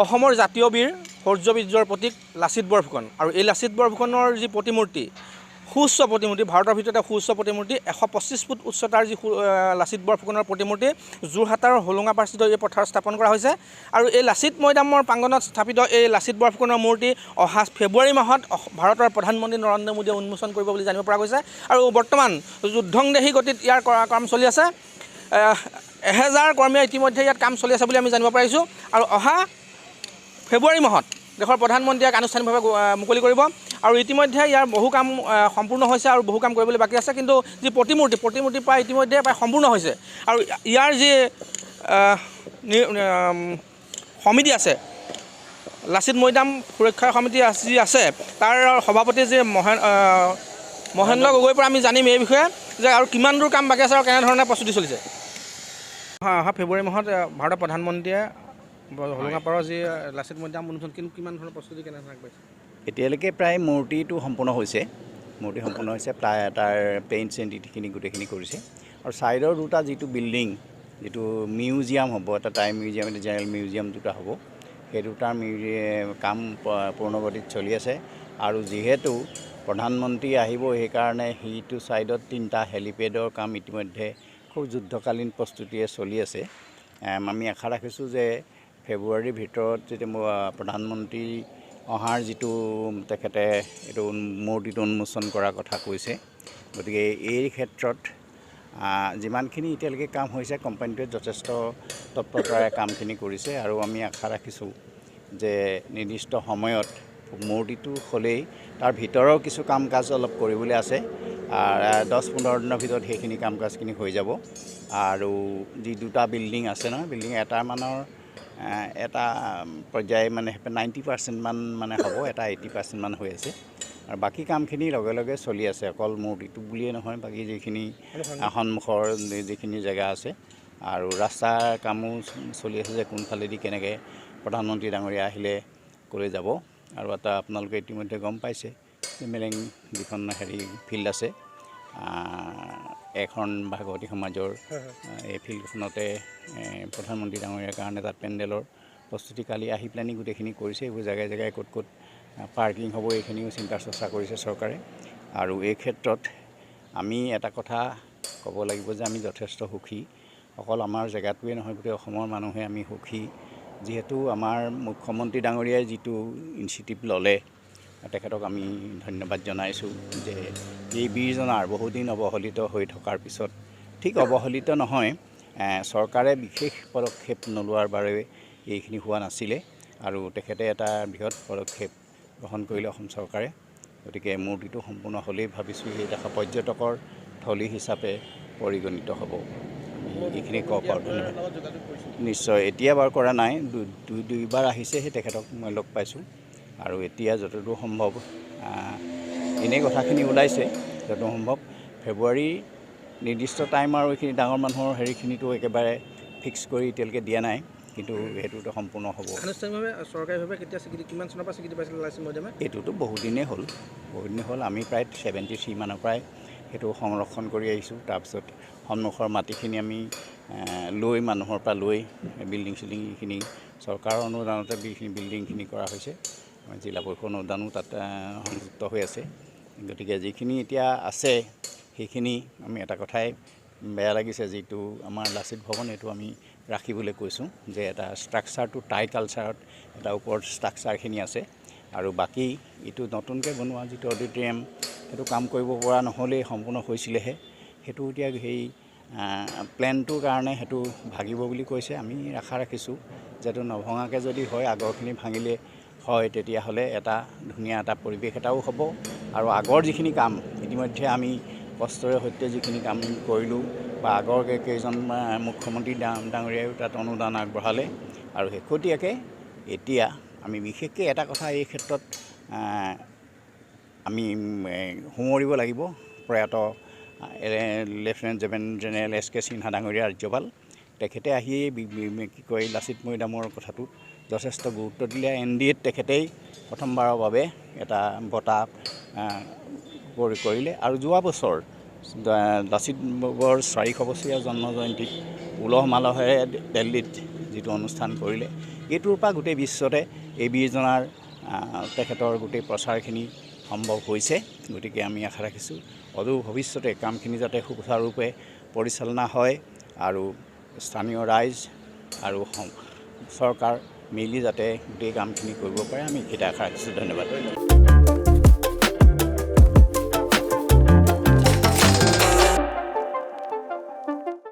অসমৰ জাতীয় বীৰ শৌৰ্যবীৰ্যৰ প্ৰতীক লাচিত বৰফুকন আৰু এই লাচিত বৰফুকনৰ যি প্ৰতিমূৰ্তি সুউচ্চ প্ৰতিমূৰ্তি ভাৰতৰ ভিতৰতে সুউচ্চ প্ৰতিমূৰ্তি 125 ফুট উচ্চতাৰ যি লাচিত বৰফুকনৰ প্ৰতিমূৰ্তি যোৰহাটৰ হোলোঙাপাৰস্থিত এই পথাৰত স্থাপন কৰা হৈছে আৰু এই লাচিত মৈদামৰ প্ৰাংগণত স্থাপিত এই লাচিত বৰফুকনৰ মূৰ্তি অহা ফেব্ৰুৱাৰী মাহত ভাৰতৰ প্ৰধানমন্ত্ৰী নৰেন্দ্ৰ মোদীয়ে উন্মোচন কৰিব বুলি জানিব পৰা গৈছে আৰু বৰ্তমান যুদ্ধংদেহী গতিত ইয়াৰ কাম চলি আছে 1000 কৰ্মীয়ে ইতিমধ্যে ইয়াত কাম চলি আছে বুলি আমি জানিব পাৰিছোঁ আৰু অহা ফেব্ৰুৱাৰী মাহত দেশৰ প্ৰধানমন্ত্ৰীক আনুষ্ঠানিকভাৱে মুকলি কৰিব আৰু ইতিমধ্যে ইয়াৰ বহু কাম সম্পূৰ্ণ হৈছে আৰু বহু কাম কৰিবলৈ বাকী আছে কিন্তু যি প্ৰতিমূৰ্তি প্ৰায় ইতিমধ্যে প্ৰায় সম্পূৰ্ণ হৈছে আৰু ইয়াৰ যি সমিতি আছে লাচিত মৈদাম সুৰক্ষা সমিতি যি আছে তাৰ সভাপতি যি মহেন্দ্ৰ গগৈৰ পৰা আমি জানিম এই বিষয়ে যে আৰু কিমান দূৰ কাম বাকী আছে আৰু কেনেধৰণে প্ৰস্তুতি চলিছে অহা ফেব্ৰুৱাৰী মাহত ভাৰতৰ প্ৰধানমন্ত্ৰীয়ে হোলোঙাপাৰৰ যি লাচিত মৈদাম উন্মোচন কিন্তু কিমান ধৰণৰ প্ৰস্তুতি কেনেধৰণে আগবাঢ়িছে এতিয়ালৈকে প্ৰায় মূৰ্তিটো সম্পূৰ্ণ হৈছে প্ৰায় তাৰ পেইণ্ট চেইণ্টখিনি গোটেইখিনি কৰিছে আৰু ছাইডৰ দুটা যিটো বিল্ডিং যিটো মিউজিয়াম হ'ব এটা টাইম মিউজিয়াম এটা জেনেৰেল মিউজিয়াম দুটা হ'ব সেই দুটাৰ কাম পূৰ্ণগতিত চলি আছে আৰু যিহেতু প্ৰধানমন্ত্ৰী আহিব সেইকাৰণে সেইটো ছাইডত 3টা হেলিপেডৰ কাম ইতিমধ্যে খুব যুদ্ধকালীন প্ৰস্তুতিয়ে চলি আছে আমি আশা ৰাখিছোঁ যে ফেব্ৰুৱাৰীৰ ভিতৰত যেতিয়া প্ৰধানমন্ত্ৰী অহাৰ যিটো তেখেতে এইটো মূৰ্তিটো উন্মোচন কৰাৰ কথা কৈছে গতিকে এই ক্ষেত্ৰত যিমানখিনি এতিয়ালৈকে কাম হৈছে কোম্পানীটোৱে যথেষ্ট তৎপৰতাৰে কামখিনি কৰিছে আৰু আমি আশা ৰাখিছোঁ যে নিৰ্দিষ্ট সময়ত মূৰ্তিটো হ'লেই তাৰ ভিতৰৰ কিছু কাম কাজ অলপ কৰিবলৈ আছে 10-15 দিনৰ ভিতৰত সেইখিনি কাম কাজখিনি হৈ যাব আৰু যি দুটা বিল্ডিং আছে নহয় বিল্ডিং এটা পৰ্যায় মানে 90% মান মানে হ'ব এটা 80% মান হৈ আছে আৰু বাকী কামখিনি লগে লগে চলি আছে অকল মূৰ্তিটো বুলিয়ে নহয় বাকী যিখিনি সন্মুখৰ যিখিনি জেগা আছে আৰু ৰাস্তাৰ কামো চলি আছে যে কোনফালেদি কেনেকৈ প্ৰধানমন্ত্ৰী ডাঙৰীয়া আহিলে ক'লৈ যাব আৰু এটা আপোনালোকে ইতিমধ্যে গম পাইছে মেলেং যিখন ফিল্ড আছে এখন ভাগৱতী সমাজৰ এই ফিল্ডখনতে প্ৰধানমন্ত্ৰী ডাঙৰীয়াৰ কাৰণে তাত পেণ্ডেলৰ প্ৰস্তুতি কালি আহি পেলানি গোটেইখিনি কৰিছে এইবোৰ জেগাই জেগাই ক'ত পাৰ্কিং হ'ব এইখিনিও চিন্তা চৰ্চা কৰিছে চৰকাৰে আৰু এই ক্ষেত্ৰত আমি এটা কথা ক'ব লাগিব যে আমি যথেষ্ট সুখী অকল আমাৰ জেগাটোৱে নহয় গোটেই অসমৰ মানুহে আমি সুখী যিহেতু আমাৰ মুখ্যমন্ত্ৰী ডাঙৰীয়াই যিটো ইনিচিয়েটিভ ল'লে তেখেতক আমি ধন্যবাদ জনাইছোঁ যে এই বীৰজনাৰ বহুদিন অৱহেলিত হৈ থকাৰ পিছত ঠিক অৱহেলিত নহয় চৰকাৰে বিশেষ পদক্ষেপ নোলোৱাৰ বাবে এইখিনি হোৱা নাছিলে আৰু তেখেতে এটা বৃহৎ পদক্ষেপ গ্ৰহণ কৰিলে অসম চৰকাৰে গতিকে মূৰ্তিটো সম্পূৰ্ণ হ'লেই ভাবিছোঁ এই দেখা পৰ্যটকৰ থলী হিচাপে পৰিগণিত হ'ব এইখিনি ক'ব পাৰোঁ নিশ্চয় এতিয়া বাৰু কৰা নাই দুইবাৰ আহিছেহে তেখেতক মই লগ পাইছোঁ আৰু এতিয়া যতদূৰ সম্ভৱ এনেই কথাখিনি ওলাইছে যতদূৰ সম্ভৱ ফেব্ৰুৱাৰী নিৰ্দিষ্ট টাইম আৰু এইখিনি ডাঙৰ মানুহৰ হেৰিখিনিতো একেবাৰে ফিক্স কৰি এতিয়ালৈকে দিয়া নাই কিন্তু সেইটোতো সম্পূৰ্ণ হ'ব আনুষ্ঠানিকভাৱে চৰকাৰীভাৱে কেতিয়া স্বীকৃতি কিমান চনৰ পৰা স্বীকৃতি পাইছিল লাচিত মৈদামে এইটোতো বহুদিনেই হ'ল আমি প্ৰায় 73 মানৰ পৰাই সেইটো সংৰক্ষণ কৰি আহিছোঁ তাৰপিছত সন্মুখৰ মাটিখিনি আমি লৈ মানুহৰ পৰা লৈ বিল্ডিং এইখিনি চৰকাৰৰ অনুদানতে বিল্ডিংখিনি কৰা হৈছে জিলা পৰিষদ অনুদানো তাত সংযুক্ত হৈ আছে গতিকে যিখিনি এতিয়া আছে সেইখিনি আমি এটা কথাই বেয়া লাগিছে যিটো আমাৰ লাচিত ভৱন এইটো আমি ৰাখিবলৈ কৈছোঁ যে এটা ষ্ট্ৰাকচাৰটো টাই কালচাৰত এটা ওপৰত ষ্ট্ৰাকচাৰখিনি আছে আৰু বাকী এইটো নতুনকৈ বনোৱা যিটো অডিটৰিয়াম সেইটো কাম কৰিব পৰা নহ'লেই সম্পূৰ্ণ হৈছিলেহে সেইটো এতিয়া সেই প্লেনটোৰ কাৰণে সেইটো ভাগিব বুলি কৈছে আমি আশা ৰাখিছোঁ যিহেতু নভঙাকৈ যদি হয় আগৰখিনি ভাঙিলে হয় তেতিয়াহ'লে এটা ধুনীয়া এটা পৰিৱেশ এটাও হ'ব আৰু আগৰ যিখিনি কাম ইতিমধ্যে আমি কষ্টৰে সৈতে যিখিনি কাম কৰিলোঁ বা আগৰ কেইজন মুখ্যমন্ত্ৰী ডাঙৰীয়ায়ো তাত অনুদান আগবঢ়ালে আৰু শেহতীয়াকৈ এতিয়া আমি বিশেষকৈ এটা কথা এই ক্ষেত্ৰত আমি সোঁৱৰিব লাগিব প্ৰয়াত লেফটেনেণ্ট জেনেৰেল SK সিনহা ডাঙৰীয়া ৰাজ্যপাল তেখেতে আহিয়ে কি কয় লাচিত মৈদামৰ কথাটোত যথেষ্ট গুৰুত্ব দিলে NDAত তেখেতেই প্ৰথমবাৰৰ বাবে এটা বঁটা কৰিলে আৰু যোৱা বছৰ লাচিত বৰৰ 400 বছৰীয়া জন্ম জয়ন্তীত উলহ মালহেৰে দিল্লীত যিটো অনুষ্ঠান কৰিলে এইটোৰ পৰা গোটেই বিশ্বতে এই বীৰজনাৰ তেখেতৰ গোটেই প্ৰচাৰখিনি সম্ভৱ হৈছে। গতিকে আমি আশা ৰাখিছোঁ অদূৰ ভৱিষ্যতে কামখিনি যাতে সুচাৰুৰূপে পৰিচালনা হয় আৰু স্থানীয় ৰাইজ আৰু চৰকাৰ মিলি যাতে গোটেই কামখিনি কৰিব পাৰে, আমি এইকেইটা আশা ৰাখিছোঁ। ধন্যবাদ।